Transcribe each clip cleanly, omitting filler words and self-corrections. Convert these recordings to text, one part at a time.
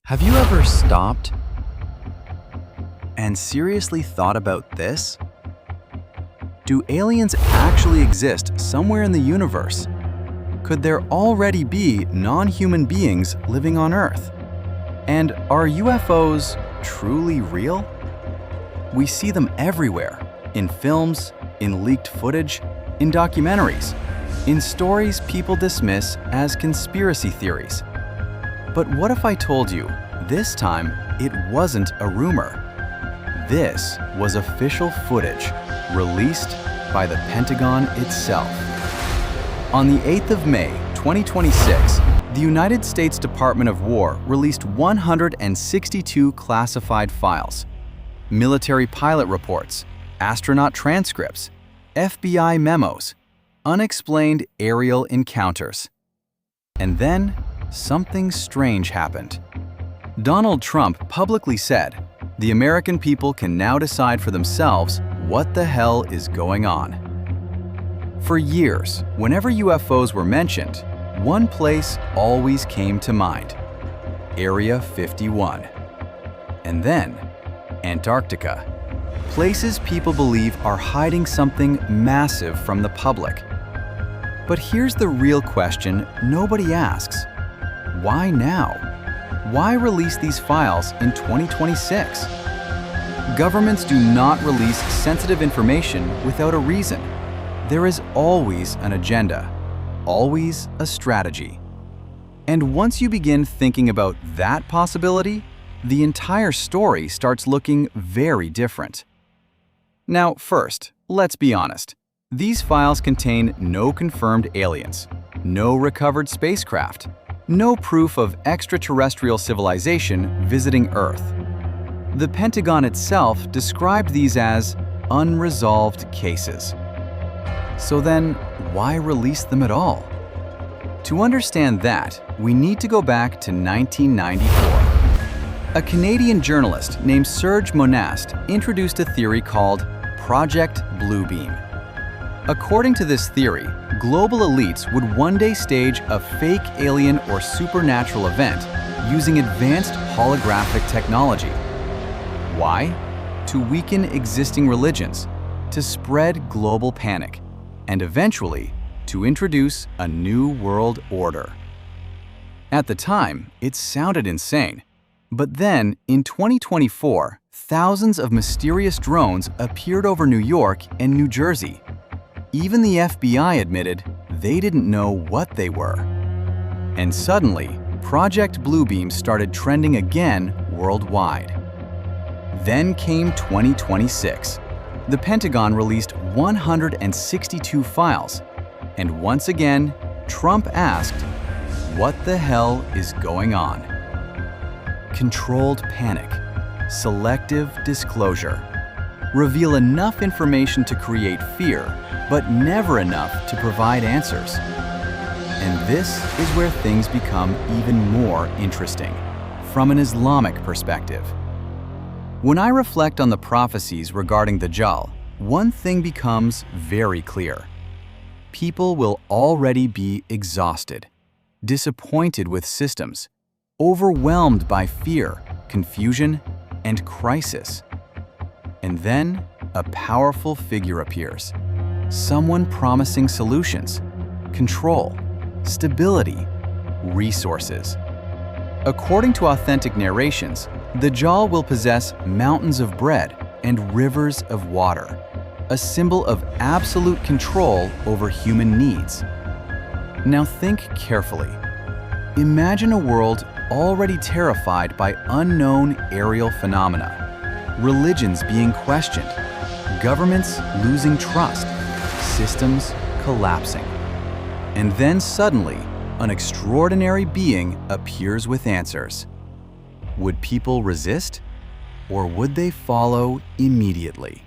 Have you ever stopped and seriously thought about this? Do aliens actually exist somewhere in the universe? Could there already be non-human beings living on Earth? And are UFOs truly real? We see them everywhere, in films, in leaked footage, in documentaries, in stories people dismiss as conspiracy theories. But what if I told you, this time, it wasn't a rumor? This was official footage released by the Pentagon itself. On the 8th of May, 2026, the United States Department of War released 162 classified files, military pilot reports, astronaut transcripts, FBI memos, unexplained aerial encounters. And then, something strange happened. Donald Trump publicly said, "The American people can now decide for themselves what the hell is going on." For years, whenever UFOs were mentioned, one place always came to mind: Area 51. And then, Antarctica. Places people believe are hiding something massive from the public. But here's the real question nobody asks. Why now? Why release these files in 2026? Governments do not release sensitive information without a reason. There is always an agenda, always a strategy. And once you begin thinking about that possibility, the entire story starts looking very different. Now, first, let's be honest. These files contain no confirmed aliens, no recovered spacecraft, no proof of extraterrestrial civilization visiting Earth. The Pentagon itself described these as unresolved cases. So then, why release them at all? To understand that, we need to go back to 1994. A Canadian journalist named Serge Monast introduced a theory called Project Bluebeam. According to this theory, global elites would one day stage a fake alien or supernatural event using advanced holographic technology. Why? To weaken existing religions, to spread global panic, and eventually to introduce a new world order. At the time, it sounded insane. But then, in 2024, thousands of mysterious drones appeared over New York and New Jersey. Even the FBI admitted they didn't know what they were. And suddenly, Project Bluebeam started trending again worldwide. Then came 2026. The Pentagon released 162 files. And once again, Trump asked, "What the hell is going on?" Controlled panic, selective disclosure. Reveal enough information to create fear, but never enough to provide answers. And this is where things become even more interesting, from an Islamic perspective. When I reflect on the prophecies regarding the Dajjal, one thing becomes very clear. People will already be exhausted, disappointed with systems, overwhelmed by fear, confusion, and crisis. And then a powerful figure appears, someone promising solutions, control, stability, resources. According to authentic narrations, the Dajjal will possess mountains of bread and rivers of water, a symbol of absolute control over human needs. Now think carefully. Imagine a world already terrified by unknown aerial phenomena, religions being questioned, governments losing trust, systems collapsing. And then suddenly, an extraordinary being appears with answers. Would people resist, or would they follow immediately?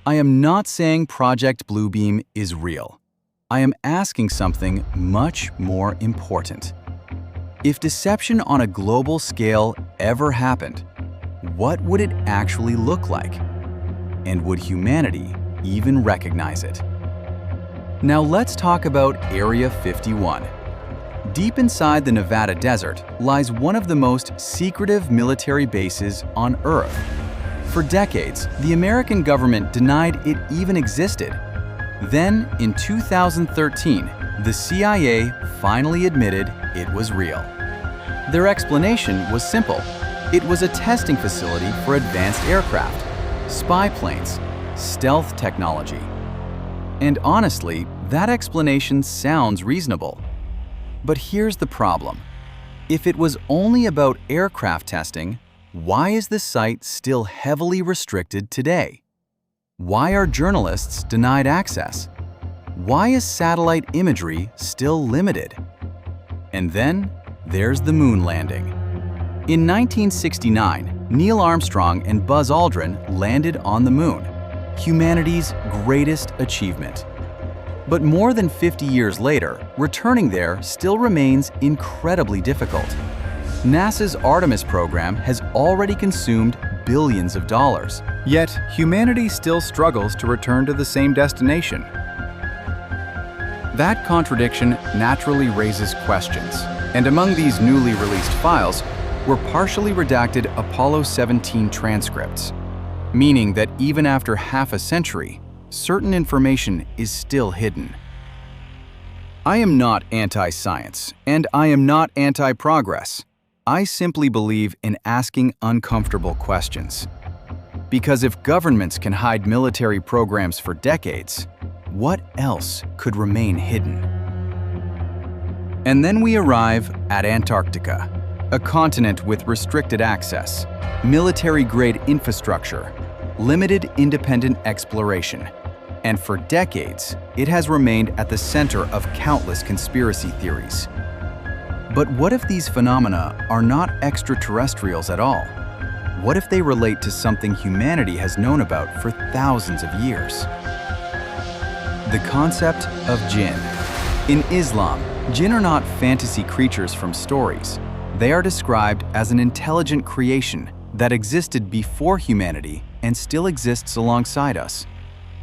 I am not saying Project Bluebeam is real. I am asking something much more important. If deception on a global scale ever happened, what would it actually look like? And would humanity even recognize it? Now let's talk about Area 51. Deep inside the Nevada desert lies one of the most secretive military bases on Earth. For decades, the American government denied it even existed. Then, in 2013, the CIA finally admitted it was real. Their explanation was simple. It was a testing facility for advanced aircraft, spy planes, stealth technology. And honestly, that explanation sounds reasonable. But here's the problem. If it was only about aircraft testing, why is the site still heavily restricted today? Why are journalists denied access? Why is satellite imagery still limited? And then there's the moon landing. In 1969, Neil Armstrong and Buzz Aldrin landed on the moon, humanity's greatest achievement. But more than 50 years later, returning there still remains incredibly difficult. NASA's Artemis program has already consumed billions of dollars. Yet, humanity still struggles to return to the same destination. That contradiction naturally raises questions, and among these newly released files were partially redacted Apollo 17 transcripts, meaning that even after half a century, certain information is still hidden. I am not anti-science, and I am not anti-progress. I simply believe in asking uncomfortable questions. Because if governments can hide military programs for decades, what else could remain hidden? And then we arrive at Antarctica, a continent with restricted access, military-grade infrastructure, limited independent exploration, and for decades, it has remained at the center of countless conspiracy theories. But what if these phenomena are not extraterrestrials at all? What if they relate to something humanity has known about for thousands of years? The concept of Jinn. In Islam, Jinn are not fantasy creatures from stories. They are described as an intelligent creation that existed before humanity and still exists alongside us.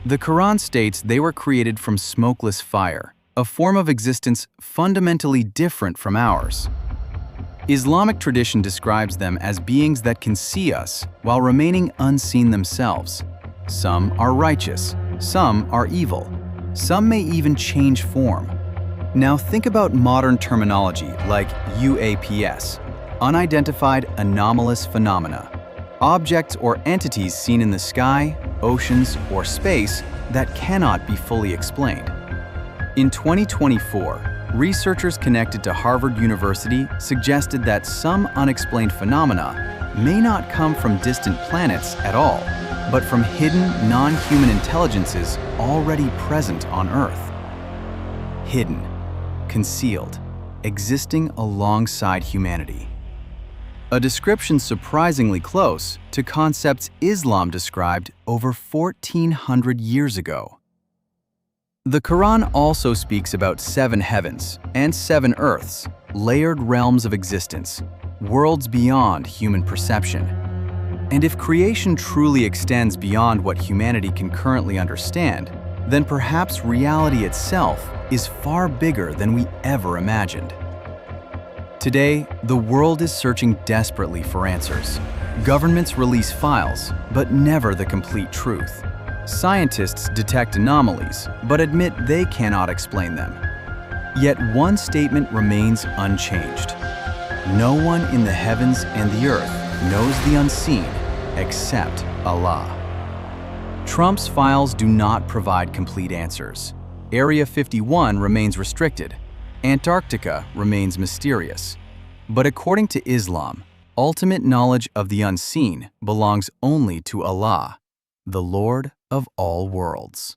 The Quran states they were created from smokeless fire, a form of existence fundamentally different from ours. Islamic tradition describes them as beings that can see us while remaining unseen themselves. Some are righteous, some are evil, some may even change form. Now think about modern terminology like UAPs, unidentified anomalous phenomena, objects or entities seen in the sky, oceans, or space that cannot be fully explained. In 2024, researchers connected to Harvard University suggested that some unexplained phenomena may not come from distant planets at all, but from hidden non-human intelligences already present on Earth. Hidden, concealed, existing alongside humanity. A description surprisingly close to concepts Islam described over 1,400 years ago. The Quran also speaks about 7 heavens and 7 earths, layered realms of existence, worlds beyond human perception. And if creation truly extends beyond what humanity can currently understand, then perhaps reality itself is far bigger than we ever imagined. Today, the world is searching desperately for answers. Governments release files, but never the complete truth. Scientists detect anomalies, but admit they cannot explain them. Yet one statement remains unchanged. No one in the heavens and the earth knows the unseen except Allah. Trump's files do not provide complete answers. Area 51 remains restricted. Antarctica remains mysterious. But according to Islam, ultimate knowledge of the unseen belongs only to Allah, the Lord of all worlds.